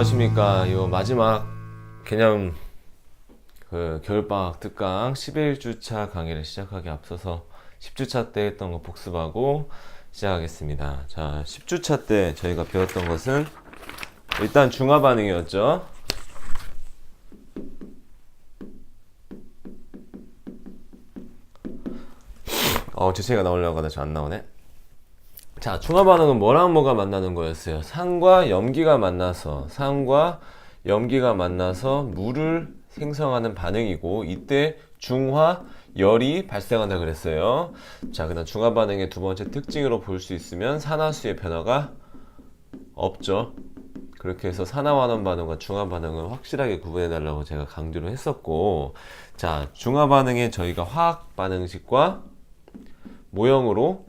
안녕하십니까. 요 마지막 개념 겨울방학 특강 11주차 강의를 시작하기 앞서서 10주차 때 했던 거 복습하고 시작하겠습니다. 자, 10주차 때 저희가 배웠던 것은 일단 중화 반응이었죠. 주체가 나오려고 하다 안 나오네. 자, 중화 반응은 뭐랑 뭐가 만나는 거였어요? 산과 염기가 만나서 물을 생성하는 반응이고, 이때 중화열이 발생한다 그랬어요. 자, 그다음 중화 반응의 두 번째 특징으로 볼 수 있으면 산화수의 변화가 없죠. 그렇게 해서 산화환원 반응과 중화 반응을 확실하게 구분해 달라고 제가 강조를 했었고, 자, 중화 반응에 저희가 화학 반응식과 모형으로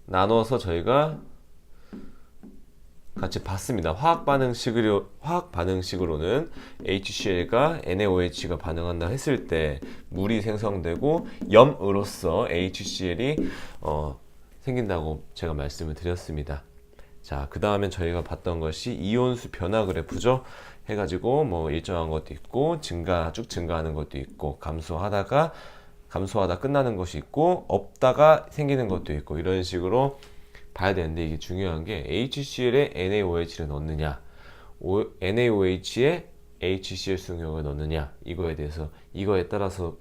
나눠서 저희가 같이 봤습니다. 화학 반응식으로는 HCl과 NaOH가 반응한다 했을 때 물이 생성되고 염으로서 HCl이 생긴다고 제가 말씀을 드렸습니다. 자, 그 다음에 저희가 봤던 것이 이온수 변화 그래프죠. 해가지고 뭐 일정한 것도 있고 쭉 증가하는 것도 있고 감소하다 끝나는 것이 있고 없다가 생기는 것도 있고 이런 식으로 봐야 되는데, 이게 중요한 게 HCl에 NaOH를 넣느냐 NaOH에 HCl 수용력을 넣느냐, 이거에 따라서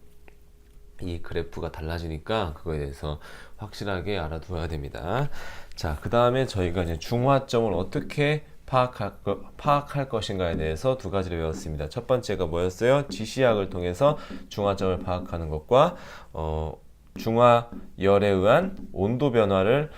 이 그래프가 달라지니까 그거에 대해서 확실하게 알아두어야 됩니다. 자, 그 다음에 저희가 이제 중화점을 어떻게 파악할 것인가에 대해서 두 가지를 배웠습니다. 첫 번째가 뭐였어요? 지시학을 통해서 중화점을 파악하는 것과 중화열에 의한 온도 변화를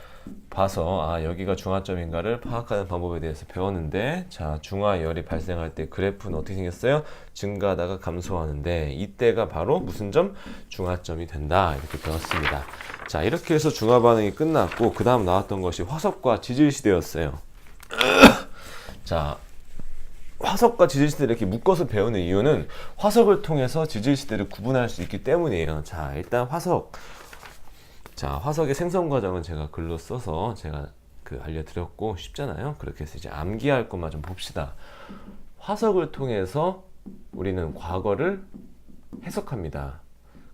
봐서 여기가 중화점인가를 파악하는 방법에 대해서 배웠는데, 자, 중화열이 발생할 때 그래프는 어떻게 생겼어요? 증가하다가 감소하는데 이때가 바로 무슨 점? 중화점이 된다, 이렇게 배웠습니다. 자, 이렇게 해서 중화 반응이 끝났고, 그 다음 나왔던 것이 화석과 지질시대였어요. 자, 화석과 지질시대를 이렇게 묶어서 배우는 이유는 화석을 통해서 지질시대를 구분할 수 있기 때문이에요. 자, 일단 화석의 생성 과정은 제가 글로 써서 제가 알려드렸고 쉽잖아요. 그렇게 해서 이제 암기할 것만 좀 봅시다. 화석을 통해서 우리는 과거를 해석합니다.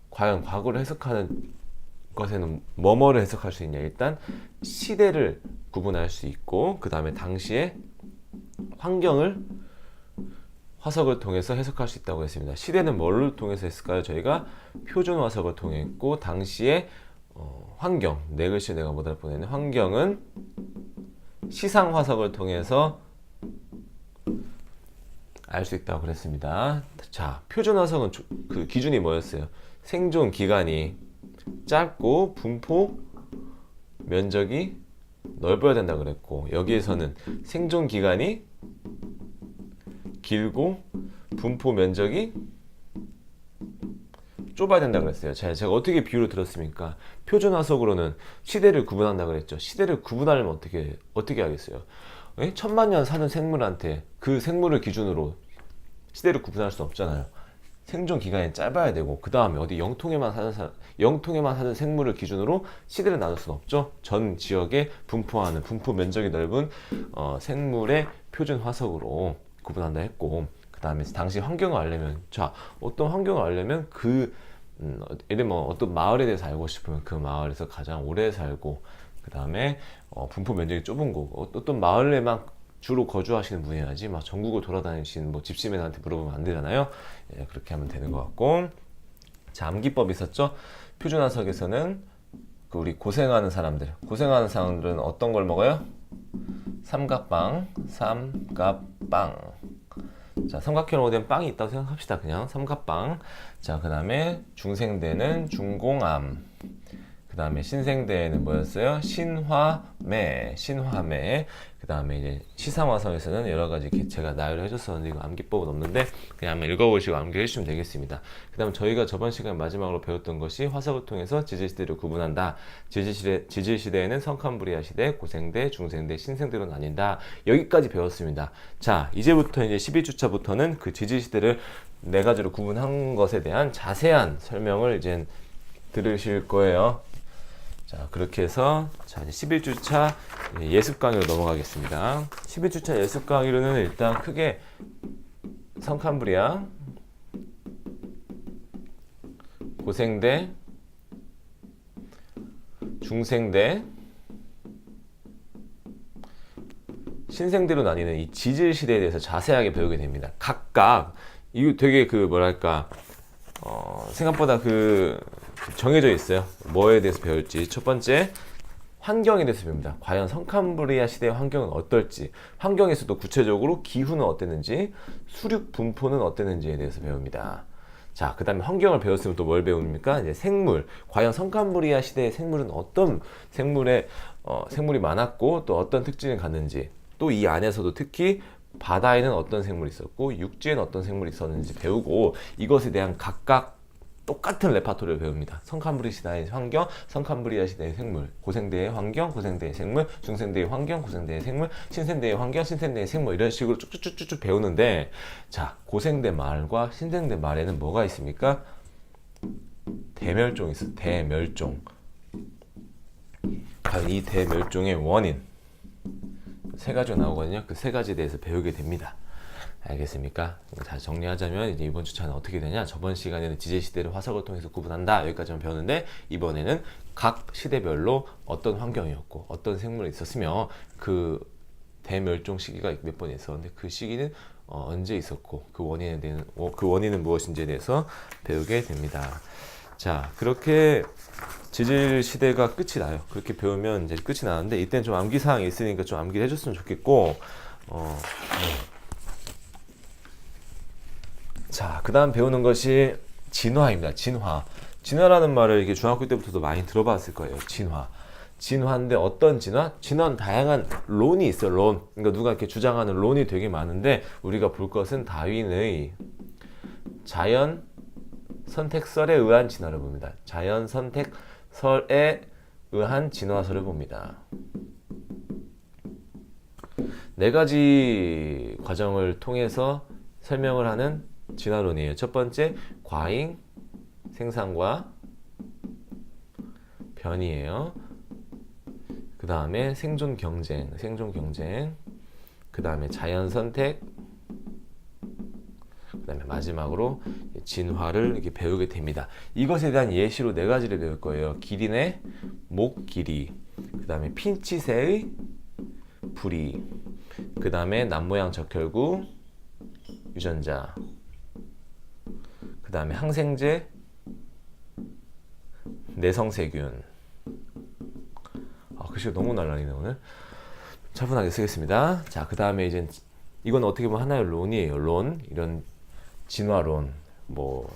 과연 과거를 해석하는 것에는 뭐뭐를 해석할 수 있냐? 일단 시대를 구분할 수 있고, 그 다음에 당시의 환경을 화석을 통해서 해석할 수 있다고 했습니다. 시대는 뭘 통해서 했을까요? 저희가 표준 화석을 통해 했고, 당시의 환경, 네 글씨 내가 못 할 뻔했네. 환경은 시상 화석을 통해서 알 수 있다고 그랬습니다. 자, 표준 화석은 그 기준이 뭐였어요? 생존 기간이 짧고 분포 면적이 넓어야 된다 그랬고, 여기에서는 생존 기간이 길고 분포 면적이 좁아야 된다 그랬어요. 제가 어떻게 비유를 들었습니까? 표준 화석으로는 시대를 구분한다 그랬죠. 시대를 구분하려면 어떻게 하겠어요? 1000만 년 사는 생물한테 그 생물을 기준으로 시대를 구분할 수 없잖아요. 생존 기간이 짧아야 되고, 그 다음에 어디 영통에만 사는 생물을 기준으로 시대를 나눌 수는 없죠. 전 지역에 분포하는 분포 면적이 넓은 생물의 표준 화석으로 구분한다 했고, 그 다음에 당시 환경을 알려면, 어떤 환경을 알려면 예를 들면 어떤 마을에 대해서 알고 싶으면 그 마을에서 가장 오래 살고, 그 다음에 분포 면적이 좁은 거고, 어떤 마을에만 주로 거주하시는 분이야지 막 전국을 돌아다니시는 집시맨한테 물어보면 안 되잖아요. 예, 그렇게 하면 되는 것 같고, 자, 암기법 있었죠. 표준 화석에서는 우리 고생하는 사람들은 어떤 걸 먹어요? 삼각빵. 자, 삼각형으로 된 빵이 있다고 생각합시다. 그냥 삼각빵. 자, 그 다음에 중생대는 중공암. 그 다음에 신생대에는 뭐였어요? 신화매. 그 다음에 이제 시상화성에서는 여러가지 제가 나열을 해줬었는데 이거 암기법은 없는데 그냥 한번 읽어보시고 암기해 주시면 되겠습니다. 그 다음 저희가 저번 시간 마지막으로 배웠던 것이 화석을 통해서 지질시대를 구분한다. 지질시대에는 성칸브리아 시대, 고생대, 중생대, 신생대로 나뉜다. 여기까지 배웠습니다. 자, 이제부터 이제 12주차부터는 그 지질시대를 네 가지로 구분한 것에 대한 자세한 설명을 이제 들으실 거예요. 자, 그렇게 해서 자, 이제 11주차 예습 강의로 넘어가겠습니다. 11주차 예습 강의로는 일단 크게 성캄브리아, 고생대, 중생대, 신생대로 나뉘는 이 지질 시대에 대해서 자세하게 배우게 됩니다. 각각 이거 되게 그 뭐랄까 생각보다 정해져 있어요. 뭐에 대해서 배울지. 첫 번째, 환경에 대해서 배웁니다. 과연 성캄브리아 시대의 환경은 어떨지, 환경에서도 구체적으로 기후는 어땠는지, 수륙 분포는 어땠는지에 대해서 배웁니다. 자, 그 다음에 환경을 배웠으면 또 뭘 배웁니까? 이제 생물. 과연 성캄브리아 시대의 생물은 어떤 생물이 많았고, 또 어떤 특징을 갖는지, 또 이 안에서도 특히 바다에는 어떤 생물이 있었고, 육지에는 어떤 생물이 있었는지 배우고, 이것에 대한 각각 똑같은 레파토리를 배웁니다. 성캄브리아 시대의 환경, 성캄브리아 시대의 생물, 고생대의 환경, 고생대의 생물, 중생대의 환경, 고생대의 생물, 신생대의 환경, 신생대의 생물, 이런 식으로 쭉쭉쭉쭉 배우는데, 자, 고생대 말과 신생대 말에는 뭐가 있습니까? 대멸종이 있어요. 대멸종. 과연 이 대멸종의 원인 세 가지가 나오거든요. 그 세 가지에 대해서 배우게 됩니다. 알겠습니까? 자, 정리하자면 이제 이번 주차는 어떻게 되냐? 저번 시간에는 지질 시대를 화석을 통해서 구분한다. 여기까지만 배웠는데, 이번에는 각 시대별로 어떤 환경이었고 어떤 생물이 있었으며 그 대멸종 시기가 몇 번 있었는데 그 시기는 언제 있었고 그 원인은 무엇인지에 대해서 배우게 됩니다. 자, 그렇게 지질 시대가 끝이 나요. 그렇게 배우면 이제 끝이 나는데, 이때는 좀 암기 사항이 있으니까 좀 암기를 해줬으면 좋겠고, 자, 그 다음 배우는 것이 진화입니다. 진화. 진화라는 말을 이게 중학교 때부터도 많이 들어봤을 거예요. 진화. 진화인데 어떤 진화? 진화는 다양한 론이 있어요. 론. 그러니까 누가 이렇게 주장하는 론이 되게 많은데, 우리가 볼 것은 다윈의 자연 선택설에 의한 진화를 봅니다. 자연 선택설에 의한 진화설을 봅니다. 네 가지 과정을 통해서 설명을 하는 진화론이에요. 첫 번째, 과잉 생산과 변이에요. 그 다음에 생존 경쟁. 그 다음에 자연 선택. 그 다음에 마지막으로 진화를 이렇게 배우게 됩니다. 이것에 대한 예시로 네 가지를 배울 거예요. 기린의 목 길이, 그 다음에 핀치새의 부리, 그 다음에 남모양 적혈구 유전자, 그 다음에 항생제 내성세균. 글씨가 너무 날라리네 오늘. 차분하게 쓰겠습니다. 자, 그 다음에 이제 이건 어떻게 보면 하나의 론이에요. 론, 이런 진화론, 뭐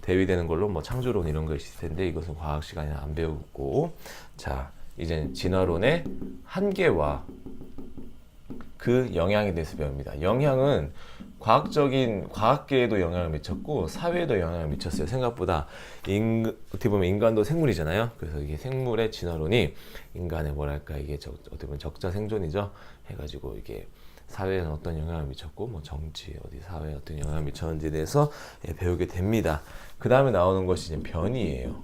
대위되는 걸로 뭐 창조론 이런 거 있을 텐데, 이것은 과학 시간에 안 배우고, 자, 이제 진화론의 한계와 그 영향에 대해서 배웁니다. 영향은 과학계에도 영향을 미쳤고 사회에도 영향을 미쳤어요. 생각보다 어떻게 보면 인간도 생물이잖아요. 그래서 이게 생물의 진화론이 인간의 뭐랄까 이게 어떻게 보면 적자 생존이죠. 해가지고 이게 사회에는 어떤 영향을 미쳤고 뭐 정치 어디 사회에 어떤 영향을 미쳤는지에 대해서 배우게 됩니다. 그 다음에 나오는 것이 이제 변이에요.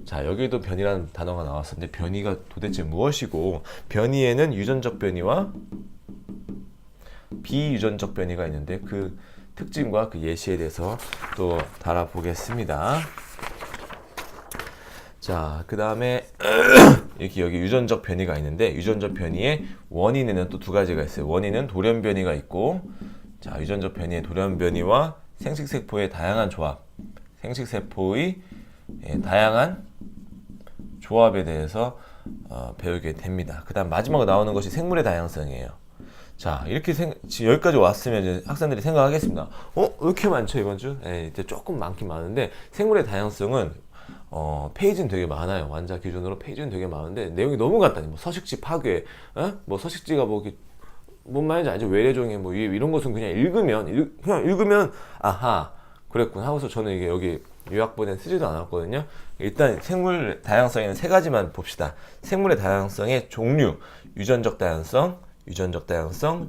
자, 여기도 변이라는 단어가 나왔었는데, 변이가 도대체 무엇이고, 변이에는 유전적 변이와 비유전적 변이가 있는데, 그 특징과 그 예시에 대해서 또 달아보겠습니다. 자, 그 다음에 이렇게 여기 유전적 변이가 있는데, 유전적 변이의 원인에는 또 두 가지가 있어요. 원인은 돌연 변이가 있고, 자, 유전적 변이의 돌연 변이와 생식세포의 다양한 조합, 생식세포의 다양한 조합에 대해서 배우게 됩니다. 그 다음 마지막으로 나오는 것이 생물의 다양성이에요. 자, 이렇게 지금 여기까지 왔으면 이제 학생들이 생각하겠습니다. 왜 이렇게 많죠 이번 주? 이제 조금 많긴 많은데, 생물의 다양성은 페이지는 되게 많아요. 완자 기준으로 페이지는 되게 많은데 내용이 너무 간단해. 뭐 서식지 파괴, 뭐 서식지가 뭔 말인지 알죠? 외래종의 뭐 이런 것은 그냥 읽으면 아하 그랬군 하고서, 저는 이게 여기 요약본에 쓰지도 않았거든요. 일단 생물 다양성에는 세 가지만 봅시다. 생물의 다양성의 종류, 유전적 다양성,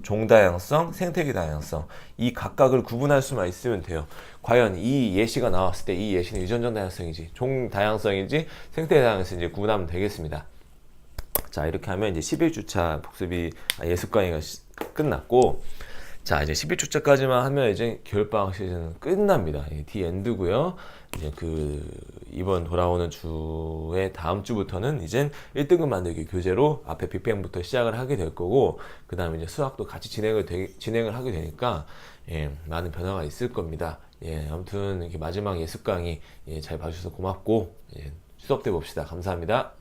종다양성, 생태계 다양성, 이 각각을 구분할 수만 있으면 돼요. 과연 이 예시가 나왔을 때 이 예시는 유전적 다양성인지 종 다양성인지 생태 다양성인지 구분하면 되겠습니다. 자, 이렇게 하면 이제 11주차 복습이 예습 강의가 끝났고, 자, 이제 11주차까지만 하면 이제 겨울방학 시즌은 끝납니다. 디 엔드고요. 이제 이번 돌아오는 주에 다음 주부터는 이제 1등급 만들기 교재로 앞에 빅뱅부터 시작을 하게 될 거고, 그 다음에 이제 수학도 같이 진행을 하게 되니까, 예, 많은 변화가 있을 겁니다. 예, 아무튼 이렇게 마지막 예습 강의 잘 봐주셔서 고맙고, 예, 수업 때 봅시다. 감사합니다.